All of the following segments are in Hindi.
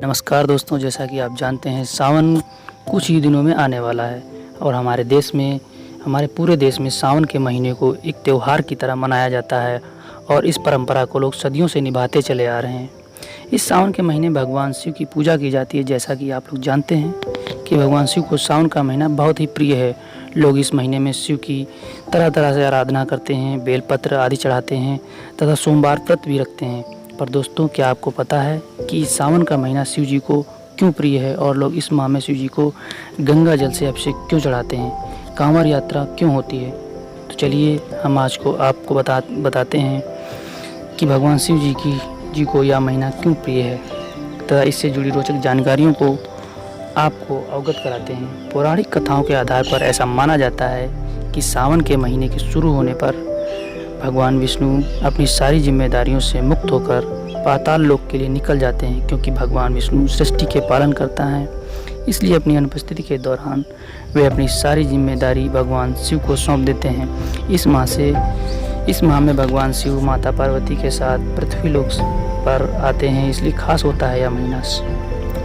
नमस्कार दोस्तों, जैसा कि आप जानते हैं सावन कुछ ही दिनों में आने वाला है और हमारे पूरे देश में सावन के महीने को एक त्यौहार की तरह मनाया जाता है और इस परंपरा को लोग सदियों से निभाते चले आ रहे हैं। इस सावन के महीने भगवान शिव की पूजा की जाती है। जैसा कि आप लोग जानते हैं कि भगवान शिव को सावन का महीना बहुत ही प्रिय है। लोग इस महीने में शिव की तरह तरह से आराधना करते हैं, बेलपत्र आदि चढ़ाते हैं तथा सोमवार व्रत भी रखते हैं। पर दोस्तों, क्या आपको पता है कि सावन का महीना शिव जी को क्यों प्रिय है और लोग इस माह में शिव जी को गंगा जल से अभिषेक क्यों चढ़ाते हैं, कांवड़ यात्रा क्यों होती है? तो चलिए हम आज को आपको बताते हैं कि भगवान शिव जी को यह महीना क्यों प्रिय है तथा इससे जुड़ी रोचक जानकारियों को आपको अवगत कराते हैं। पौराणिक कथाओं के आधार पर ऐसा माना जाता है कि सावन के महीने के शुरू होने पर भगवान विष्णु अपनी सारी जिम्मेदारियों से मुक्त होकर पाताल लोक के लिए निकल जाते हैं, क्योंकि भगवान विष्णु सृष्टि के पालन करता है। इसलिए अपनी अनुपस्थिति के दौरान वे अपनी सारी जिम्मेदारी भगवान शिव को सौंप देते हैं। इस माह में भगवान शिव माता पार्वती के साथ पृथ्वी लोक पर आते हैं, इसलिए खास होता है यह महीना।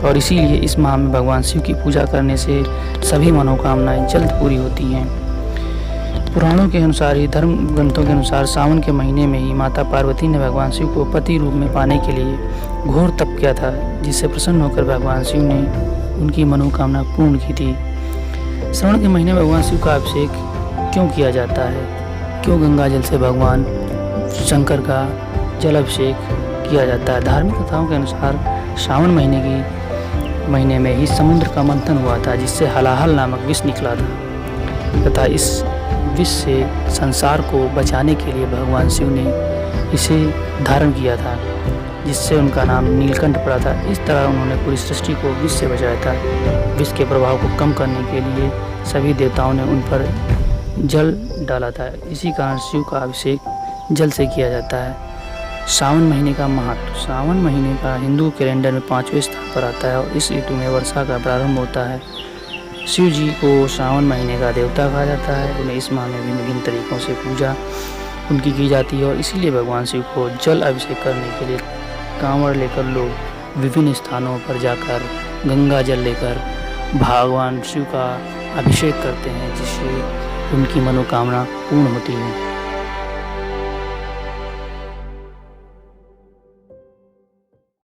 और इसीलिए इस माह में भगवान शिव की पूजा करने से सभी मनोकामनाएं जल्द पूरी होती हैं। पुराणों के अनुसार ही, धर्म ग्रंथों के अनुसार सावन के महीने में ही माता पार्वती ने भगवान शिव को पति रूप में पाने के लिए घोर तप किया था, जिससे प्रसन्न होकर भगवान शिव ने उनकी मनोकामना पूर्ण की थी। श्रावण के महीने में भगवान शिव का अभिषेक क्यों किया जाता है? क्यों गंगा जल से भगवान शंकर का जल अभिषेक किया जाता है? धार्मिक कथाओं के अनुसार सावन महीने में ही समुद्र का मंथन हुआ था, जिससे हलाहल नामक विष निकला था तथा इस विष से संसार को बचाने के लिए भगवान शिव ने इसे धारण किया था, जिससे उनका नाम नीलकंठ पड़ा था। इस तरह उन्होंने पूरी सृष्टि को विष से बचाया था। विष के प्रभाव को कम करने के लिए सभी देवताओं ने उन पर जल डाला था। इसी कारण शिव का अभिषेक जल से किया जाता है। सावन महीने का महत्व। सावन महीने का हिंदू कैलेंडर में 5वें स्थान पर आता है और इस ऋतु में वर्षा का प्रारंभ होता है। शिव जी को सावन महीने का देवता कहा जाता है। उन्हें इस माह में भिन्न तरीकों से पूजा उनकी की जाती है और इसीलिए भगवान शिव को जल अभिषेक करने के लिए कांवड़ लेकर लोग विभिन्न स्थानों पर जाकर गंगा जल लेकर भगवान शिव का अभिषेक करते हैं, जिससे उनकी मनोकामना पूर्ण होती है।